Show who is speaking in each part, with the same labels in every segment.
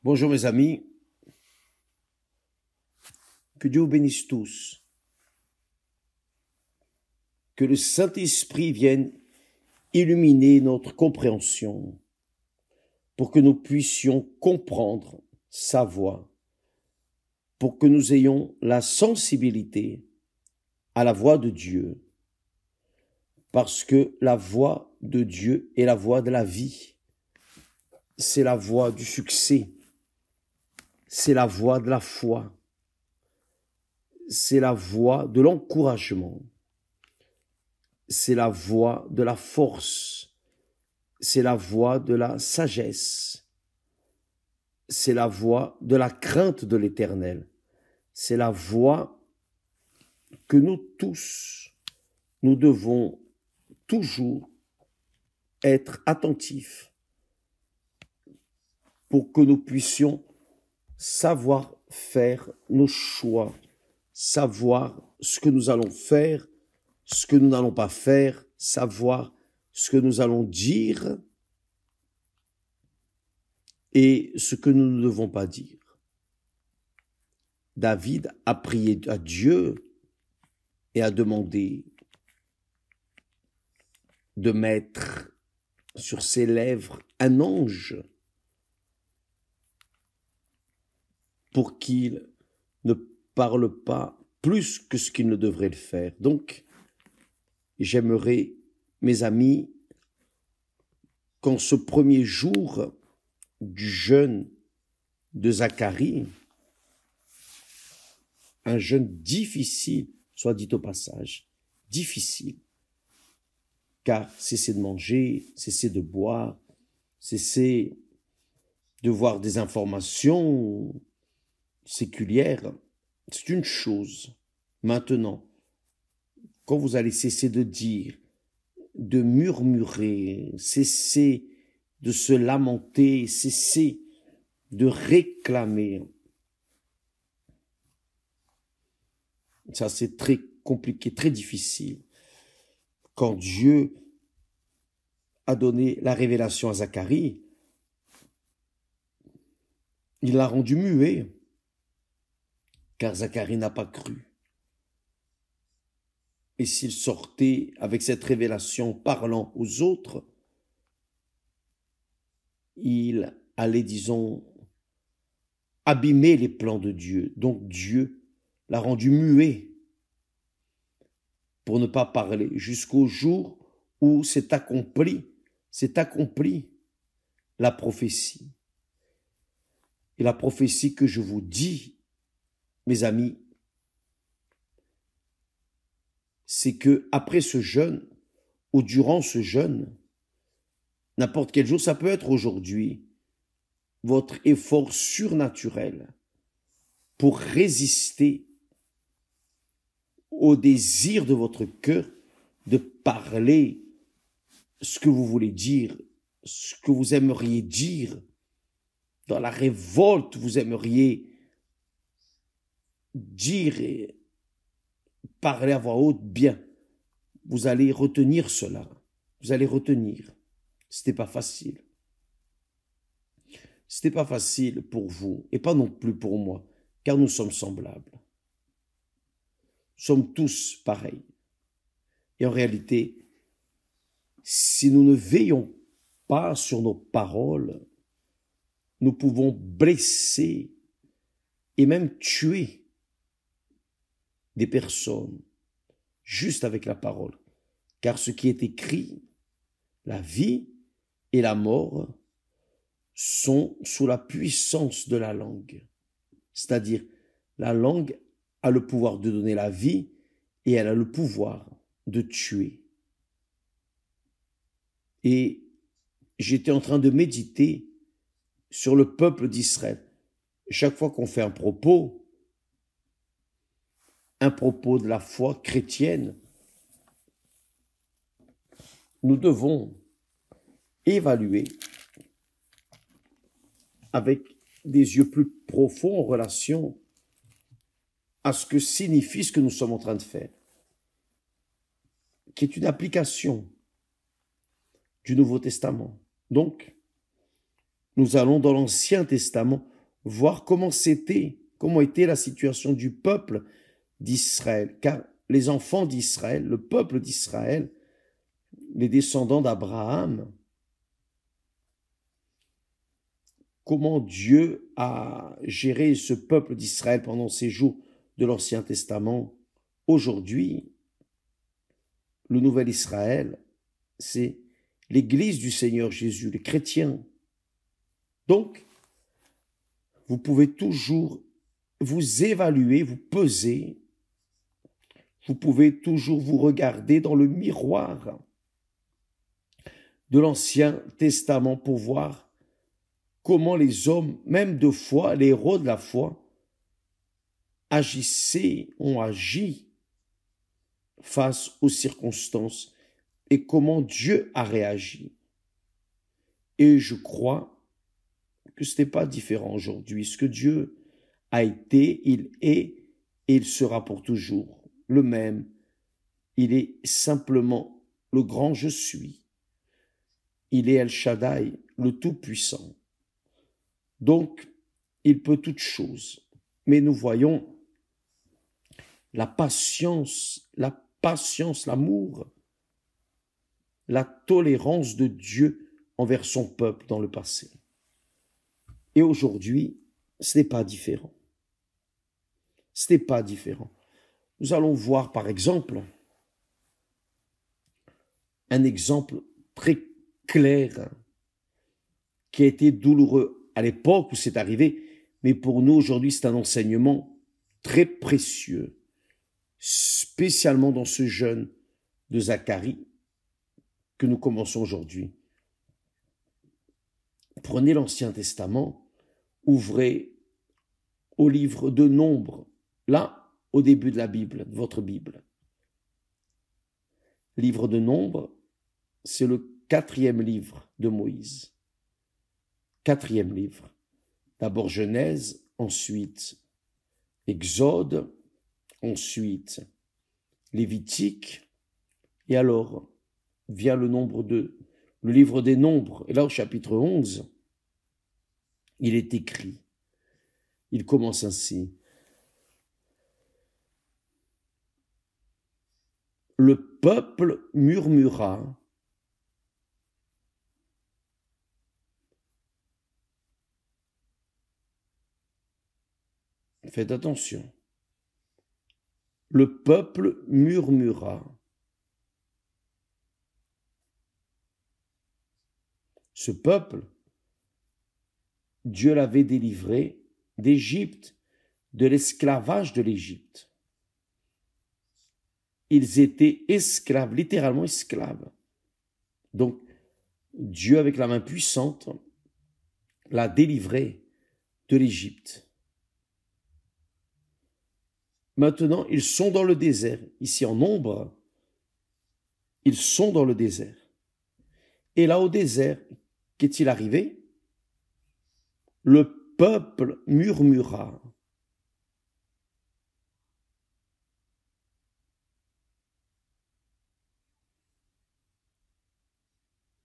Speaker 1: Bonjour mes amis, que Dieu vous bénisse tous, que le Saint-Esprit vienne illuminer notre compréhension pour que nous puissions comprendre sa voix, pour que nous ayons la sensibilité à la voix de Dieu, parce que la voix de Dieu est la voix de la vie, c'est la voix du succès, c'est la voix de la foi, c'est la voix de l'encouragement, c'est la voix de la force, c'est la voix de la sagesse, c'est la voix de la crainte de l'Éternel, c'est la voix que nous tous, nous devons toujours être attentifs pour que nous puissions savoir faire nos choix, savoir ce que nous allons faire, ce que nous n'allons pas faire, savoir ce que nous allons dire et ce que nous ne devons pas dire. David a prié à Dieu et a demandé de mettre sur ses lèvres un ange pour qu'il ne parle pas plus que ce qu'il ne devrait le faire. Donc, j'aimerais, mes amis, qu'en ce premier jour du jeûne de Zacharie, un jeûne difficile, soit dit au passage, difficile, car cesser de manger, cesser de boire, cesser de voir des informations séculières, c'est une chose. Maintenant, quand vous allez cesser de dire, de murmurer, cesser de se lamenter, cesser de réclamer, ça c'est très compliqué, très difficile. Quand Dieu a donné la révélation à Zacharie, il l'a rendu muet, car Zacharie n'a pas cru. Et s'il sortait avec cette révélation parlant aux autres, il allait, disons, abîmer les plans de Dieu. Donc Dieu l'a rendu muet pour ne pas parler jusqu'au jour où s'est accomplie la prophétie. Et la prophétie que je vous dis, mes amis, c'est que après ce jeûne, ou durant ce jeûne, n'importe quel jour, ça peut être aujourd'hui, votre effort surnaturel pour résister au désir de votre cœur de parler ce que vous voulez dire, ce que vous aimeriez dire, dans la révolte, vous aimeriez dire et parler à voix haute bien. Vous allez retenir cela. Vous allez retenir. C'était pas facile. C'était pas facile pour vous et pas non plus pour moi, car nous sommes semblables. Nous sommes tous pareils. Et en réalité, si nous ne veillons pas sur nos paroles, nous pouvons blesser et même tuer des personnes juste avec la parole. Car ce qui est écrit, la vie et la mort, sont sous la puissance de la langue. C'est-à-dire, la langue a le pouvoir de donner la vie et elle a le pouvoir de tuer. Et j'étais en train de méditer sur le peuple d'Israël. Chaque fois qu'on fait un propos de la foi chrétienne, nous devons évaluer avec des yeux plus profonds en relation à ce que signifie ce que nous sommes en train de faire, qui est une application du Nouveau Testament. Donc, nous allons dans l'Ancien Testament voir comment était la situation du peuple d'Israël. Car les enfants d'Israël, le peuple d'Israël, les descendants d'Abraham, comment Dieu a géré ce peuple d'Israël pendant ces jours de l'Ancien Testament. Aujourd'hui, le nouvel Israël, c'est l'Église du Seigneur Jésus, les chrétiens. Donc, vous pouvez toujours vous évaluer, vous peser. Vous pouvez toujours vous regarder dans le miroir de l'Ancien Testament pour voir comment les hommes, même de foi, les héros de la foi, ont agi face aux circonstances et comment Dieu a réagi. Et je crois que ce n'est pas différent aujourd'hui. Ce que Dieu a été, il est et il sera pour toujours le même. Il est simplement le grand je suis. Il est El Shaddai, le Tout-Puissant. Donc, il peut toutes choses. Mais nous voyons la patience, l'amour, la tolérance de Dieu envers son peuple dans le passé. Et aujourd'hui, ce n'est pas différent. Ce n'est pas différent. Nous allons voir par exemple un exemple très clair qui a été douloureux à l'époque où c'est arrivé, mais pour nous aujourd'hui c'est un enseignement très précieux, spécialement dans ce jeûne de Zacharie que nous commençons aujourd'hui. Prenez l'Ancien Testament, ouvrez au livre de Nombre, là, au début de la Bible, de votre Bible. Livre de Nombre, c'est le 4e livre de Moïse. 4e livre. D'abord Genèse, ensuite Exode, ensuite Lévitique, et alors vient le livre des Nombres. Et là, au chapitre 11, il est écrit, il commence ainsi. Le peuple murmura. Faites attention. Le peuple murmura. Ce peuple, Dieu l'avait délivré d'Égypte, de l'esclavage de l'Égypte. Ils étaient esclaves, littéralement esclaves. Donc, Dieu, avec la main puissante, l'a délivré de l'Égypte. Maintenant, ils sont dans le désert. Ici, en Nombre, ils sont dans le désert. Et là, au désert, qu'est-il arrivé? Le peuple murmura.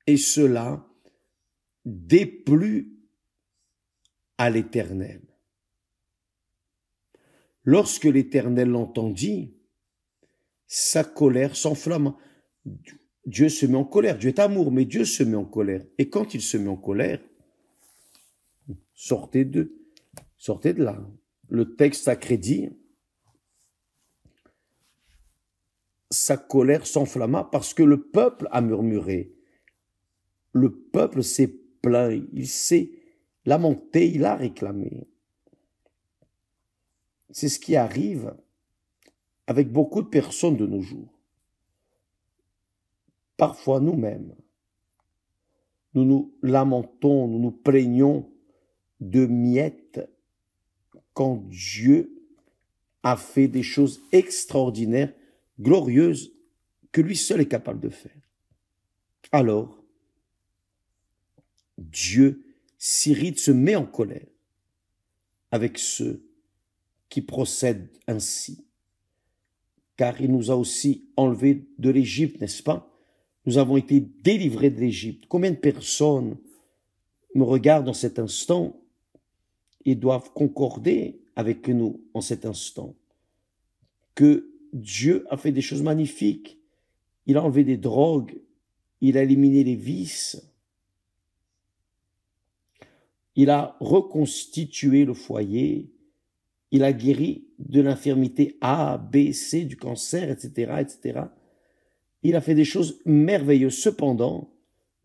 Speaker 1: Et cela déplut à l'Éternel. Lorsque l'Éternel l'entendit, sa colère s'enflamma. Dieu se met en colère. Dieu est amour, mais Dieu se met en colère. Et quand il se met en colère, sortez de là. Le texte sacré dit, sa colère s'enflamma parce que le peuple a murmuré. Le peuple s'est plaint, il s'est lamenté, il a réclamé. C'est ce qui arrive avec beaucoup de personnes de nos jours. Parfois nous-mêmes, nous nous lamentons, nous nous plaignons de miettes quand Dieu a fait des choses extraordinaires, glorieuses, que lui seul est capable de faire. Alors, Dieu s'irrite, se met en colère avec ceux qui procèdent ainsi. Car il nous a aussi enlevés de l'Égypte, n'est-ce pas? Nous avons été délivrés de l'Égypte. Combien de personnes me regardent en cet instant et doivent concorder avec nous en cet instant, que Dieu a fait des choses magnifiques. Il a enlevé des drogues, il a éliminé les vices, il a reconstitué le foyer, il a guéri de l'infirmité A, B, C, du cancer, etc., etc. Il a fait des choses merveilleuses. Cependant,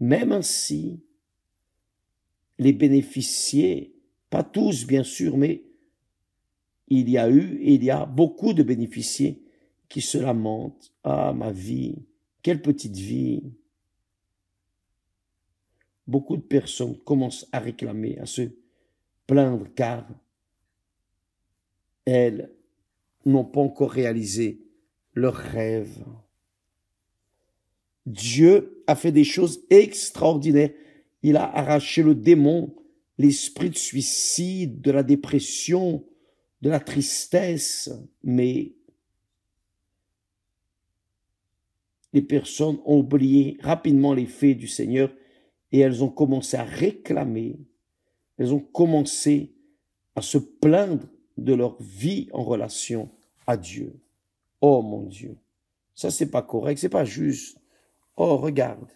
Speaker 1: même ainsi, les bénéficiaires, pas tous bien sûr, mais il y a eu et il y a beaucoup de bénéficiaires qui se lamentent. Ah, ma vie, quelle petite vie. Beaucoup de personnes commencent à réclamer, à se plaindre, car elles n'ont pas encore réalisé leurs rêves. Dieu a fait des choses extraordinaires. Il a arraché le démon, l'esprit de suicide, de la dépression, de la tristesse, mais les personnes ont oublié rapidement les faits du Seigneur et elles ont commencé à réclamer, elles ont commencé à se plaindre de leur vie en relation à Dieu. Oh mon Dieu, ça c'est pas correct, c'est pas juste. Oh regarde,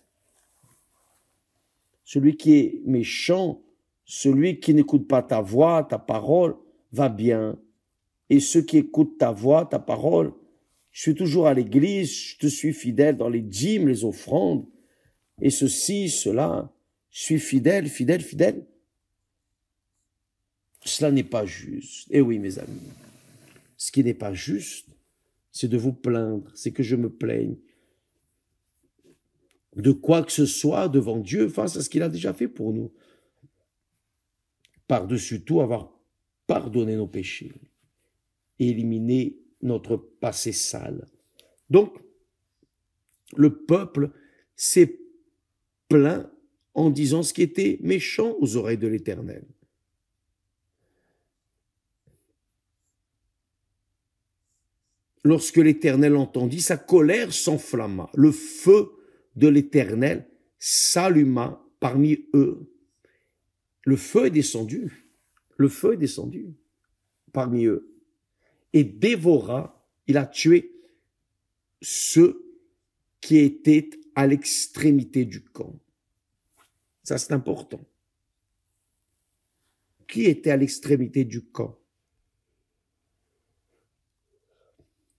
Speaker 1: celui qui est méchant, celui qui n'écoute pas ta voix, ta parole, va bien. Et ceux qui écoutent ta voix, ta parole, je suis toujours à l'église, je te suis fidèle dans les dîmes, les offrandes, et ceci, cela, je suis fidèle, fidèle, fidèle. Cela n'est pas juste. Eh oui, mes amis, ce qui n'est pas juste, c'est de vous plaindre, c'est que je me plaigne de quoi que ce soit devant Dieu face à ce qu'il a déjà fait pour nous. Par-dessus tout, avoir pardonné nos péchés et éliminé notre passé sale. Donc, le peuple s'est plaint en disant ce qui était méchant aux oreilles de l'Éternel. Lorsque l'Éternel entendit, sa colère s'enflamma. Le feu de l'Éternel s'alluma parmi eux. Le feu est descendu. Le feu est descendu parmi eux. Et dévora, il a tué ceux qui étaient à l'extrémité du camp. Ça, c'est important. Qui était à l'extrémité du camp?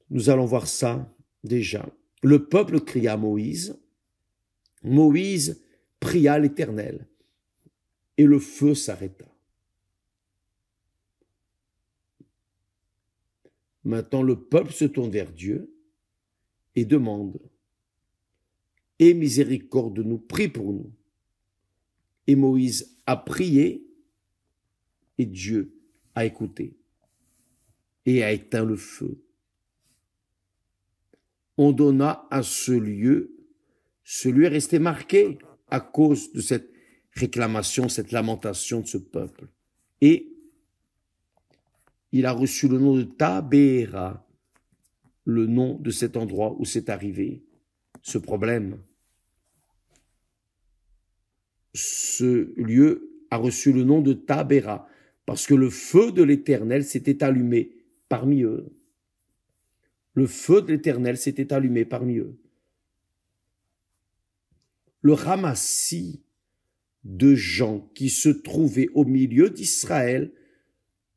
Speaker 1: Nous allons voir ça déjà. Le peuple cria à Moïse. Moïse pria l'Éternel. Et le feu s'arrêta. Maintenant, le peuple se tourne vers Dieu et demande: aie miséricorde de nous, prie pour nous. Et Moïse a prié et Dieu a écouté et a éteint le feu. On donna à ce lieu est resté marqué à cause de cette réclamation, cette lamentation de ce peuple. Et il a reçu le nom de Tabéra, le nom de cet endroit où c'est arrivé ce problème. Ce lieu a reçu le nom de Tabéra parce que le feu de l'Éternel s'était allumé parmi eux. Le feu de l'Éternel s'était allumé parmi eux. Le ramassis de gens qui se trouvaient au milieu d'Israël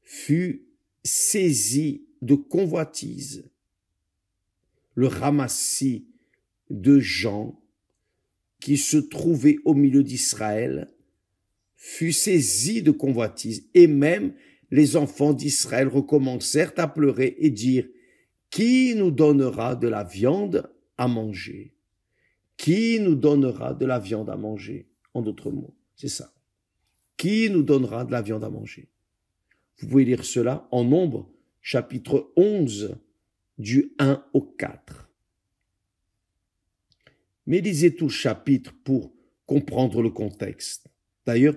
Speaker 1: fut saisi de convoitise. Le ramassis de gens qui se trouvaient au milieu d'Israël fut saisi de convoitise. Et même les enfants d'Israël recommencèrent à pleurer et dire: qui nous donnera de la viande à manger? Qui nous donnera de la viande à manger? En d'autres mots, c'est ça. Qui nous donnera de la viande à manger? Vous pouvez lire cela en Nombres, chapitre 11, du 1 au 4. Mais lisez tout le chapitre pour comprendre le contexte. D'ailleurs,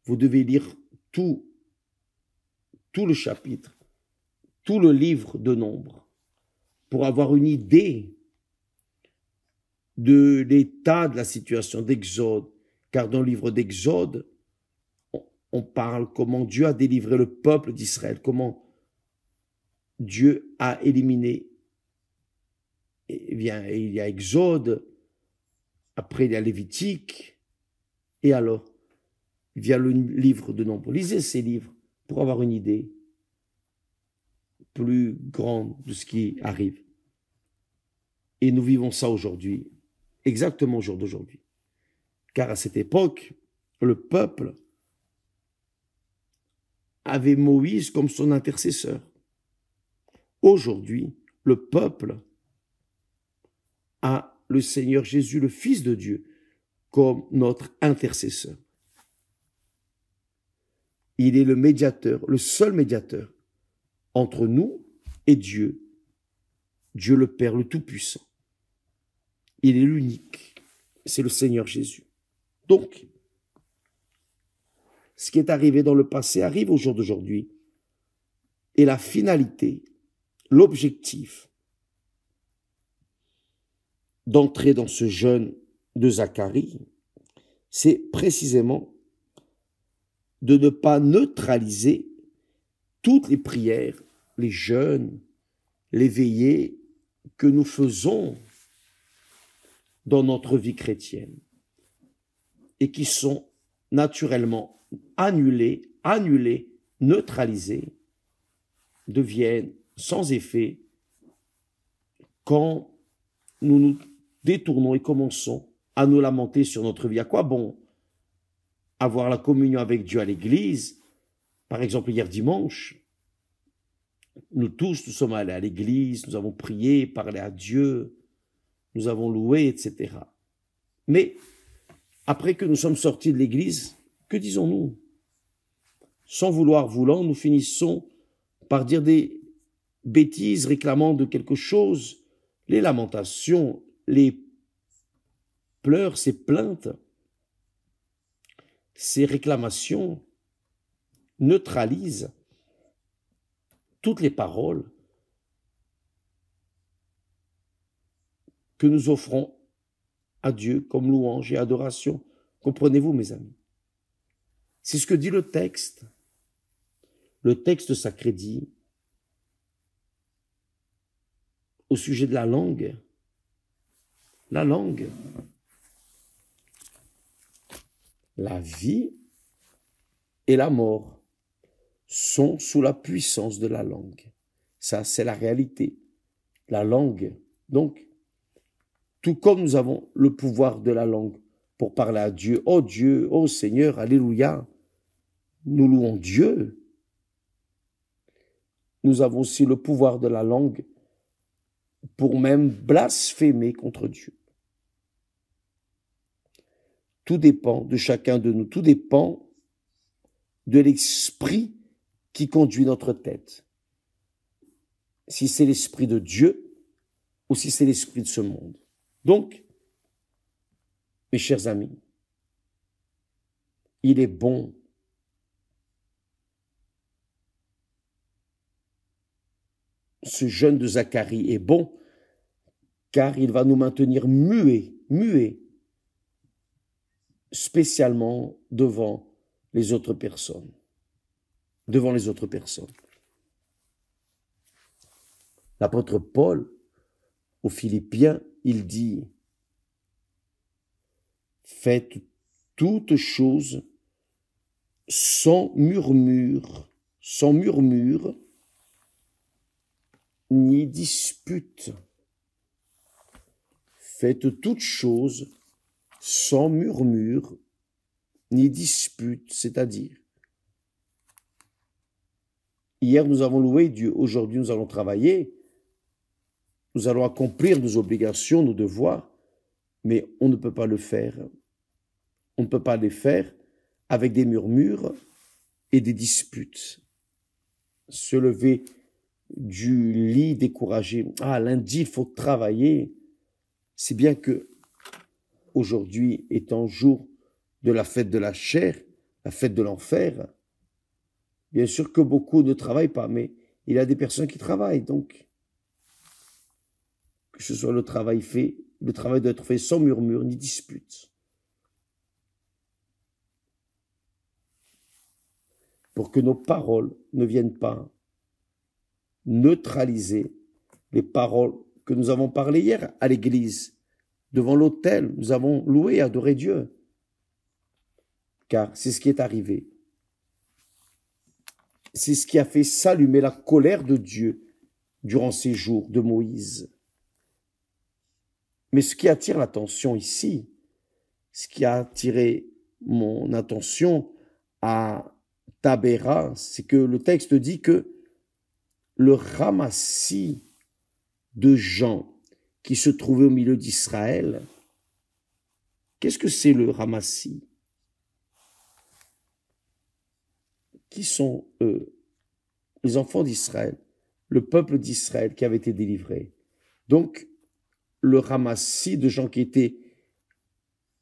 Speaker 1: vous devez lire tout le chapitre, tout le livre de Nombres, pour avoir une idée de l'état de la situation d'Exode. Car dans le livre d'Exode, on parle comment Dieu a délivré le peuple d'Israël, comment Dieu a éliminé. Eh bien, il y a Exode, après il y a Lévitique, et alors, il y a le livre de Nombre. Lisez ces livres pour avoir une idée plus grande de ce qui arrive. Et nous vivons ça aujourd'hui, exactement au jour d'aujourd'hui. Car à cette époque, le peuple avait Moïse comme son intercesseur. Aujourd'hui, le peuple a le Seigneur Jésus, le Fils de Dieu, comme notre intercesseur. Il est le médiateur, le seul médiateur entre nous et Dieu, Dieu le Père, le Tout-Puissant. Il est l'unique, c'est le Seigneur Jésus. Donc, ce qui est arrivé dans le passé arrive au jour d'aujourd'hui. Et la finalité, l'objectif d'entrer dans ce jeûne de Zacharie, c'est précisément de ne pas neutraliser toutes les prières, les jeûnes, les veillées que nous faisons dans notre vie chrétienne et qui sont naturellement annulées, neutralisées, deviennent sans effet quand nous nous détournons et commençons à nous lamenter sur notre vie. À quoi bon avoir la communion avec Dieu à l'église? Par exemple, hier dimanche, nous sommes allés à l'église, nous avons prié, parlé à Dieu, nous avons loué, etc. Mais après que nous sommes sortis de l'église, que disons-nous? Sans vouloir voulant, nous finissons par dire des bêtises réclamant de quelque chose, les lamentations, les pleurs, ces plaintes, ces réclamations neutralisent toutes les paroles que nous offrons à Dieu comme louange et adoration. Comprenez-vous, mes amis? C'est ce que dit le texte. Le texte sacré dit au sujet de la langue, la vie et la mort sont sous la puissance de la langue. Ça, c'est la réalité. La langue, donc, tout comme nous avons le pouvoir de la langue pour parler à Dieu, oh Seigneur, alléluia, nous louons Dieu. Nous avons aussi le pouvoir de la langue pour même blasphémer contre Dieu. Tout dépend de chacun de nous, tout dépend de l'esprit qui conduit notre tête. Si c'est l'esprit de Dieu ou si c'est l'esprit de ce monde. Donc, mes chers amis, il est bon ce jeûne de Zacharie est bon car il va nous maintenir muets, spécialement devant les autres personnes. L'apôtre Paul, aux Philippiens, il dit « Faites toutes choses sans murmure, ni dispute. Faites toutes choses sans murmure, ni dispute, c'est-à-dire, hier nous avons loué Dieu, aujourd'hui nous allons travailler, nous allons accomplir nos obligations, nos devoirs, mais on ne peut pas le faire. On ne peut pas les faire avec des murmures et des disputes. Se lever du lit découragé. Ah, lundi, il faut travailler. C'est bien que aujourd'hui étant jour de la fête de la chair, la fête de l'enfer, bien sûr que beaucoup ne travaillent pas, mais il y a des personnes qui travaillent, donc que ce soit le travail doit être fait sans murmure ni dispute. pour que nos paroles ne viennent pas neutraliser les paroles que nous avons parlées hier à l'église. Devant l'autel, nous avons loué et adoré Dieu. Car c'est ce qui est arrivé. C'est ce qui a fait s'allumer la colère de Dieu durant ces jours de Moïse. Mais ce qui attire l'attention ici, ce qui a attiré mon attention à Tabéra, c'est que le texte dit que le ramassis de gens qui se trouvaient au milieu d'Israël, qu'est-ce que c'est le ramassis? Qui sont eux? Les enfants d'Israël, le peuple d'Israël qui avait été délivré. Donc, le ramassis de gens qui étaient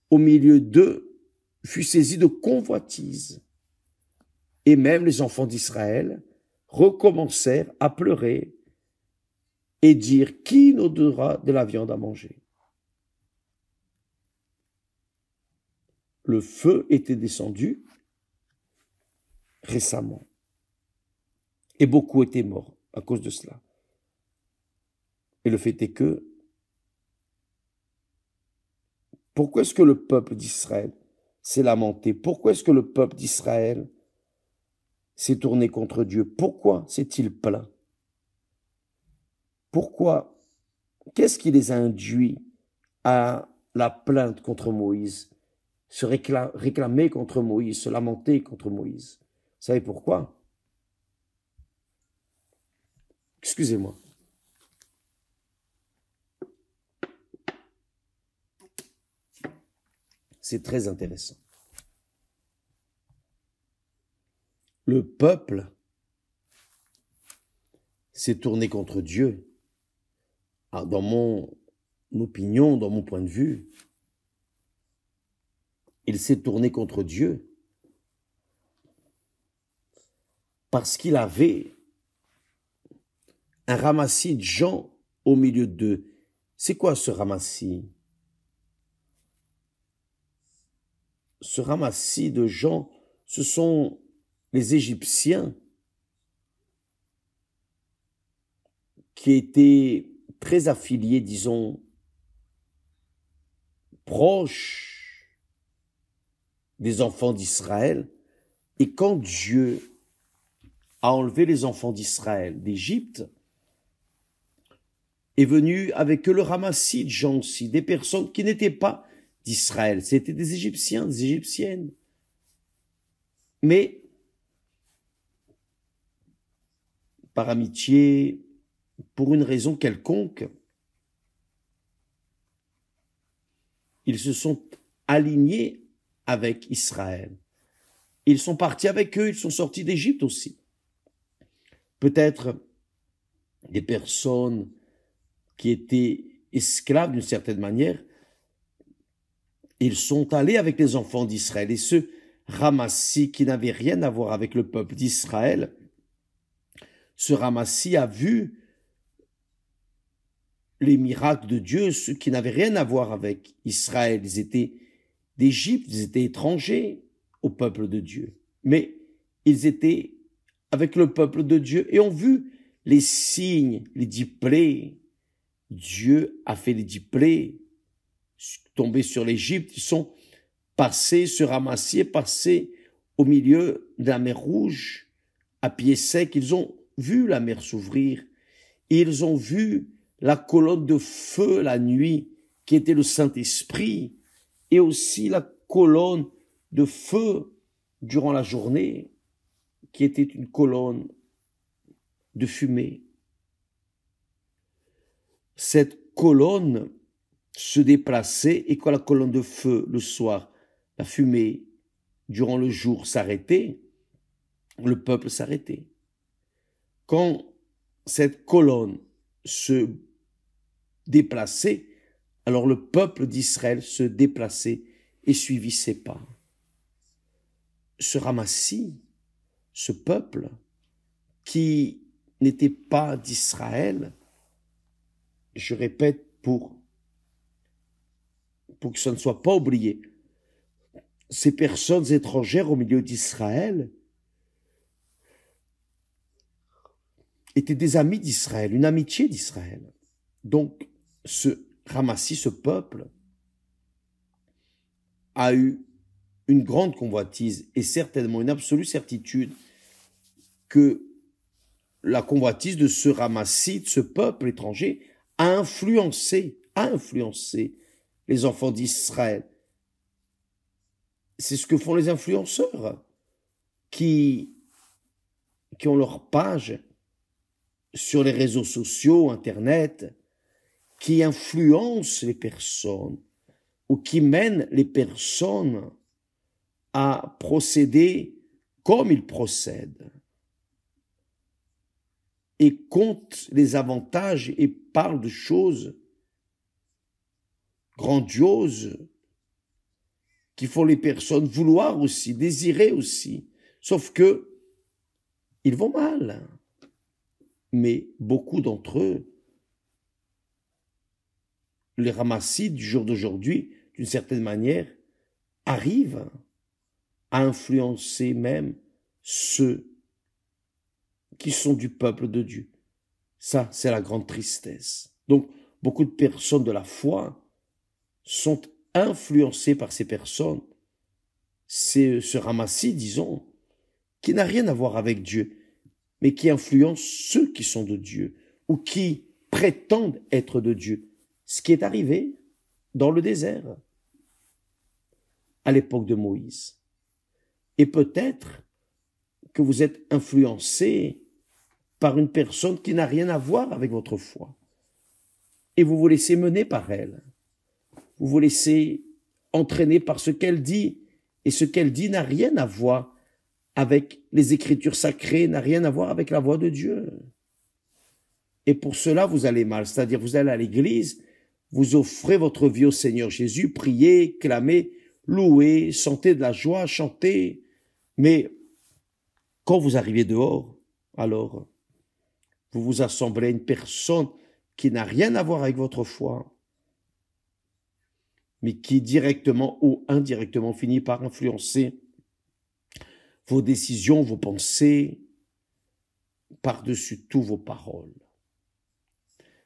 Speaker 1: au milieu d'eux fut saisi de convoitise. Et même les enfants d'Israël recommencèrent à pleurer et dire: qui nous donnera de la viande à manger? Le feu était descendu récemment et beaucoup étaient morts à cause de cela. Et le fait est que, pourquoi est-ce que le peuple d'Israël s'est lamenté? Pourquoi est-ce que le peuple d'Israël s'est tourné contre Dieu? Pourquoi s'est-il plaint? Pourquoi? Qu'est-ce qui les a induits à la plainte contre Moïse, se réclamer contre Moïse, se lamenter contre Moïse? Vous savez pourquoi? Excusez-moi. C'est très intéressant. Le peuple s'est tourné contre Dieu. Alors, dans mon opinion, dans mon point de vue, il s'est tourné contre Dieu parce qu'il avait un ramassis de gens au milieu d'eux. C'est quoi ce ramassis? Ce ramassis de gens, ce sont les Égyptiens qui étaient très affiliés, disons, proches des enfants d'Israël. Et quand Dieu a enlevé les enfants d'Israël d'Égypte, est venu avec eux le ramassis de gens aussi, des personnes qui n'étaient pas d'Israël, c'était des Égyptiens, des Égyptiennes. Mais par amitié, pour une raison quelconque, ils se sont alignés avec Israël. Ils sont partis avec eux, ils sont sortis d'Égypte aussi. Peut-être des personnes qui étaient esclaves d'une certaine manière, ils sont allés avec les enfants d'Israël. Et ce ramassis qui n'avait rien à voir avec le peuple d'Israël, ce ramassis a vu les miracles de Dieu, ceux qui n'avaient rien à voir avec Israël. Ils étaient d'Égypte, ils étaient étrangers au peuple de Dieu. Mais ils étaient avec le peuple de Dieu et ont vu les signes, les 10 plaies. Dieu a fait les 10 plaies tomber sur l'Égypte. Ils sont passés, se ramasser, passés au milieu de la mer Rouge, à pied sec. Ils ont vu la mer s'ouvrir. Ils ont vu la colonne de feu la nuit, qui était le Saint-Esprit, et aussi la colonne de feu durant la journée, qui était une colonne de fumée. Cette colonne se déplaçait, et quand la colonne de feu le soir, la fumée durant le jour s'arrêtait, le peuple s'arrêtait. Quand cette colonne se déplaçait, alors le peuple d'Israël se déplaçait et suivit ses pas. Ce ramassis, ce peuple qui n'était pas d'Israël, je répète pour que ça ne soit pas oublié, ces personnes étrangères au milieu d'Israël étaient des amis d'Israël, une amitié d'Israël. Donc, ce Ramassi, ce peuple, a eu une grande convoitise et certainement une absolue certitude que la convoitise de ce Ramassi, de ce peuple étranger, a influencé les enfants d'Israël. C'est ce que font les influenceurs qui ont leur page sur les réseaux sociaux, Internet, qui influencent les personnes ou qui mènent les personnes à procéder comme ils procèdent et comptent les avantages et parlent de choses grandioses qui font les personnes vouloir aussi, désirer aussi, sauf que ils vont mal. Mais beaucoup d'entre eux, les ramassis du jour d'aujourd'hui, d'une certaine manière, arrivent à influencer même ceux qui sont du peuple de Dieu. Ça, c'est la grande tristesse. Donc, beaucoup de personnes de la foi sont influencées par ces personnes. C'est ce ramassis, disons, qui n'a rien à voir avec Dieu, mais qui influence ceux qui sont de Dieu ou qui prétendent être de Dieu. Ce qui est arrivé dans le désert à l'époque de Moïse. Et peut-être que vous êtes influencé par une personne qui n'a rien à voir avec votre foi. Et vous vous laissez mener par elle. Vous vous laissez entraîner par ce qu'elle dit. Et ce qu'elle dit n'a rien à voir avec les Écritures sacrées, n'a rien à voir avec la voix de Dieu. Et pour cela, vous allez mal. C'est-à-dire, vous allez à l'église, vous offrez votre vie au Seigneur Jésus, priez, clamez, louez, sentez de la joie, chantez. Mais quand vous arrivez dehors, alors, vous vous assemblez à une personne qui n'a rien à voir avec votre foi, mais qui directement ou indirectement finit par influencer vos décisions, vos pensées, par-dessus tout vos paroles.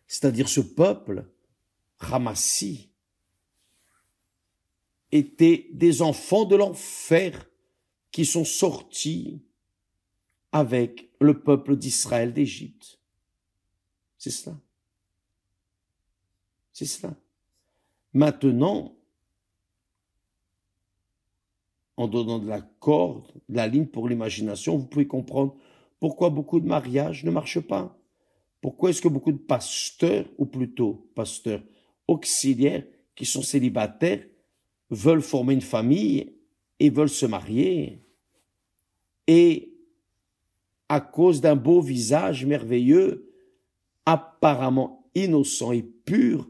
Speaker 1: C'est-à-dire ce peuple, Ramassi, étaient des enfants de l'enfer qui sont sortis avec le peuple d'Israël d'Égypte. C'est cela. C'est cela. Maintenant, en donnant de la corde, de la ligne pour l'imagination, vous pouvez comprendre pourquoi beaucoup de mariages ne marchent pas. Pourquoi est-ce que beaucoup de pasteurs, ou plutôt pasteurs auxiliaires, qui sont célibataires, veulent former une famille et veulent se marier, et à cause d'un beau visage merveilleux, apparemment innocent et pur,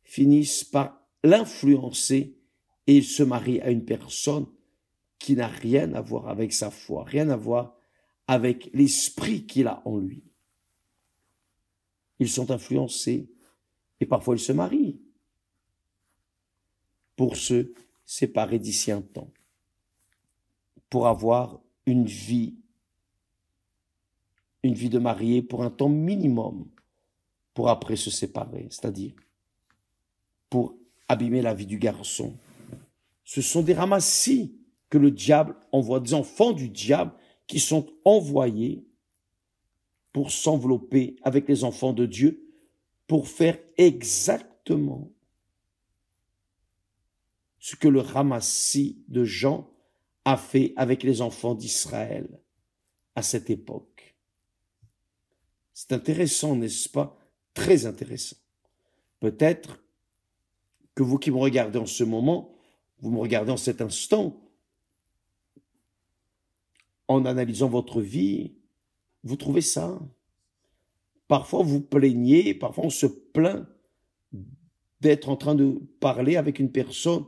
Speaker 1: finissent par l'influencer et ils se marient à une personne qui n'a rien à voir avec sa foi, rien à voir avec l'esprit qu'il a en lui. Ils sont influencés et parfois ils se marient pour se séparer d'ici un temps, pour avoir une vie de marié pour un temps minimum, pour après se séparer, c'est-à-dire pour abîmer la vie du garçon. Ce sont des ramassis que le diable envoie, des enfants du diable qui sont envoyés pour s'envelopper avec les enfants de Dieu, pour faire exactement ce que le ramassis de Jean a fait avec les enfants d'Israël à cette époque. C'est intéressant, n'est-ce pas? Très intéressant. Peut-être que vous qui me regardez en ce moment, vous me regardez en cet instant, en analysant votre vie, vous trouvez ça. Parfois vous plaignez, parfois on se plaint d'être en train de parler avec une personne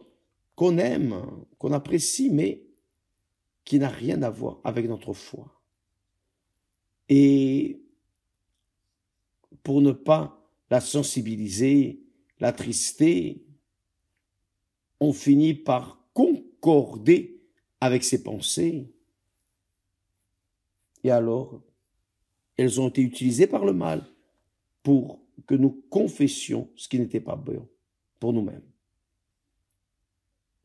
Speaker 1: qu'on aime, qu'on apprécie, mais qui n'a rien à voir avec notre foi. Et pour ne pas la sensibiliser, l'attrister, on finit par concorder avec ses pensées. Et alors, elles ont été utilisées par le mal pour que nous confessions ce qui n'était pas bon pour nous-mêmes.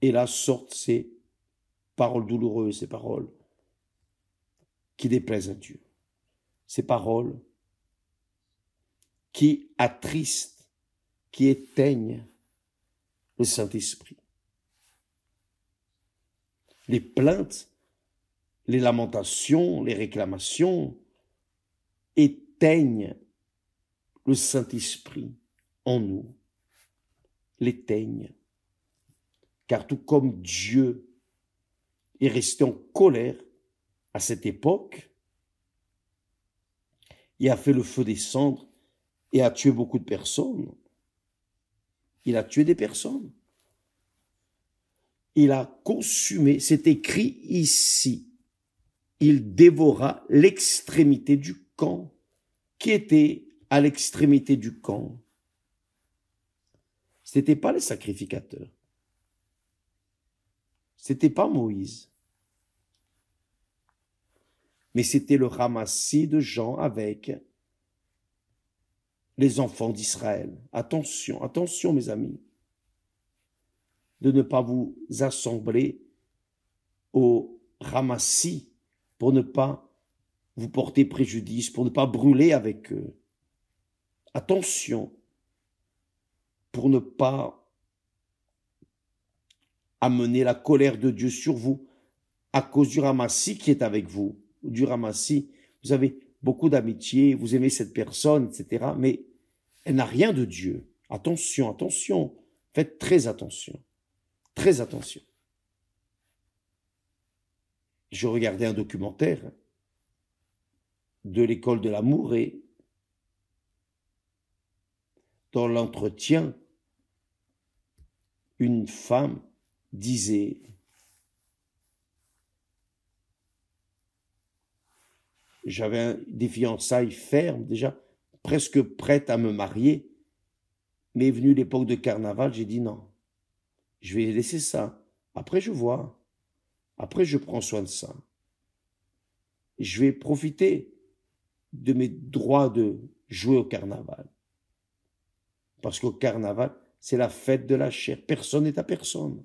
Speaker 1: Et là sortent ces paroles douloureuses, ces paroles qui déplaisent à Dieu. Ces paroles qui attristent, qui éteignent le Saint-Esprit. Les plaintes, les lamentations, les réclamations éteignent le Saint-Esprit en nous, l'éteignent. Car tout comme Dieu est resté en colère à cette époque, il a fait le feu descendre et a tué beaucoup de personnes. Il a tué des personnes. Il a consumé, c'est écrit ici, il dévora l'extrémité du camp. Qui était à l'extrémité du camp? Ce n'était pas les sacrificateurs. Ce n'était pas Moïse. Mais c'était le ramassis de gens avec les enfants d'Israël. Attention, attention mes amis, de ne pas vous assembler au ramassis pour ne pas vous porter préjudice, pour ne pas brûler avec eux. Attention, pour ne pas amener la colère de Dieu sur vous à cause du ramassis qui est avec vous, du ramassis. Vous avez beaucoup d'amitié, vous aimez cette personne, etc., mais elle n'a rien de Dieu. Attention, attention, faites très attention, très attention. Je regardais un documentaire de l'école de l'amour et dans l'entretien, une femme disait: j'avais des fiançailles fermes, déjà presque prête à me marier, mais est venue l'époque de carnaval, j'ai dit non, je vais laisser ça, après je vois, après je prends soin de ça. Je vais profiter de mes droits de jouer au carnaval. Parce qu'au carnaval, c'est la fête de la chair. Personne n'est à personne.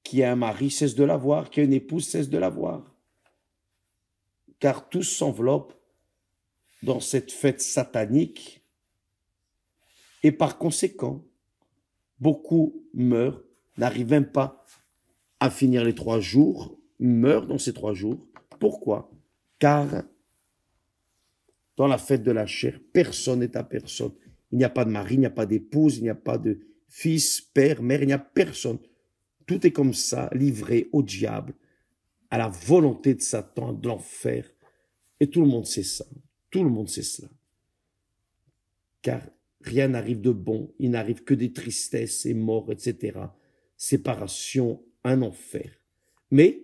Speaker 1: Qui a un mari cesse de l'avoir, qui a une épouse cesse de l'avoir. Car tous s'enveloppent dans cette fête satanique. Et par conséquent, beaucoup meurent, n'arrivent même pas à finir les 3 jours, meurent dans ces 3 jours. Pourquoi? Car dans la fête de la chair, personne n'est à personne. Il n'y a pas de mari, il n'y a pas d'épouse, il n'y a pas de fils, père, mère, il n'y a personne. Tout est comme ça, livré au diable, à la volonté de Satan, de l'enfer. Et tout le monde sait ça. Tout le monde sait cela. Car rien n'arrive de bon, il n'arrive que des tristesses et morts, etc. Séparation, un enfer. Mais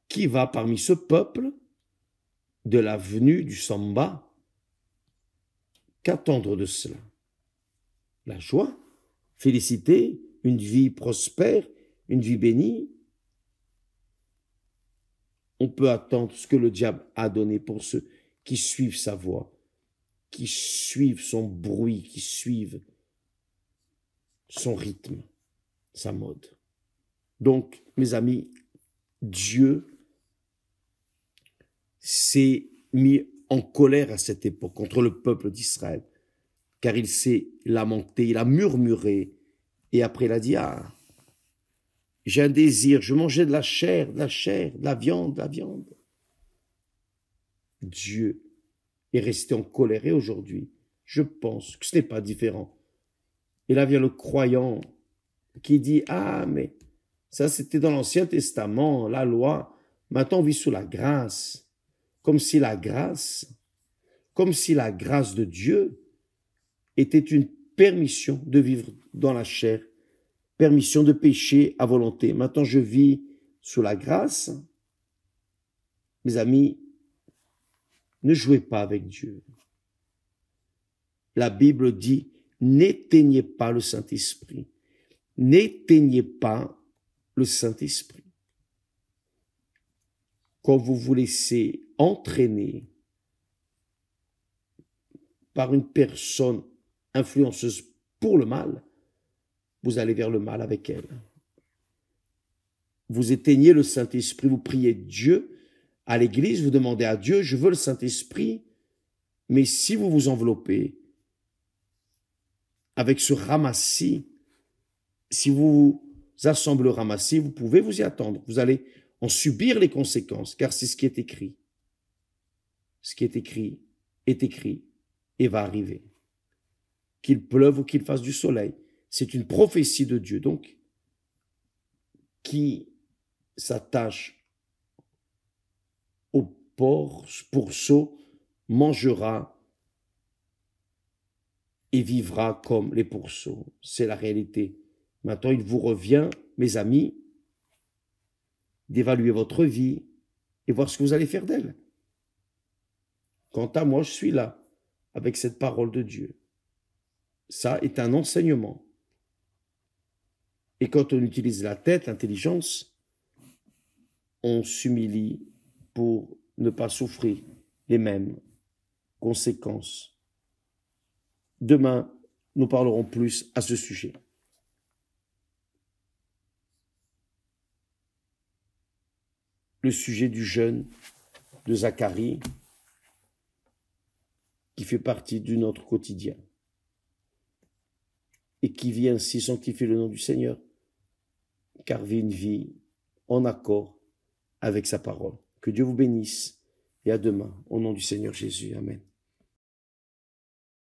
Speaker 1: qui va parmi ce peuple de la venue du Samba qu'attendre de cela? La joie, félicité, une vie prospère, une vie bénie. On peut attendre ce que le diable a donné pour ceux qui suivent sa voix, qui suivent son bruit, qui suivent son rythme, sa mode. Donc, mes amis, Dieu s'est mis en colère à cette époque contre le peuple d'Israël, car il s'est lamenté, il a murmuré, et après il a dit: ah, j'ai un désir, je mangeais de la chair, de la viande, de la viande. Dieu est resté en colère, et aujourd'hui, je pense que ce n'est pas différent. Et là vient le croyant qui dit: ah, mais ça c'était dans l'Ancien Testament, la loi, maintenant on vit sous la grâce. Comme si la grâce de Dieu était une permission de vivre dans la chair, permission de pécher à volonté. Maintenant, je vis sous la grâce. Mes amis, ne jouez pas avec Dieu. La Bible dit: n'éteignez pas le Saint-Esprit. N'éteignez pas le Saint-Esprit. quand vous vous laissez entraîner par une personne influenceuse pour le mal, vous allez vers le mal avec elle. Vous éteignez le Saint-Esprit, vous priez Dieu à l'église, vous demandez à Dieu, je veux le Saint-Esprit, mais si vous vous enveloppez avec ce ramassis, si vous assemblez le ramassis, vous pouvez vous y attendre. Vous allez en subir les conséquences, car c'est ce qui est écrit. Ce qui est écrit et va arriver. Qu'il pleuve ou qu'il fasse du soleil. C'est une prophétie de Dieu. Donc, qui s'attache au pourceau mangera et vivra comme les pourceaux. C'est la réalité. Maintenant, il vous revient, mes amis, d'évaluer votre vie et voir ce que vous allez faire d'elle. Quant à moi, je suis là, avec cette parole de Dieu. Ça est un enseignement. Et quand on utilise la tête, l'intelligence, on s'humilie pour ne pas souffrir les mêmes conséquences. Demain, nous parlerons plus à ce sujet. Le sujet du jeûne de Zacharie, qui fait partie de notre quotidien et qui vit ainsi sanctifier le nom du Seigneur, car vit une vie en accord avec sa parole. Que Dieu vous bénisse et à demain, au nom du Seigneur Jésus. Amen.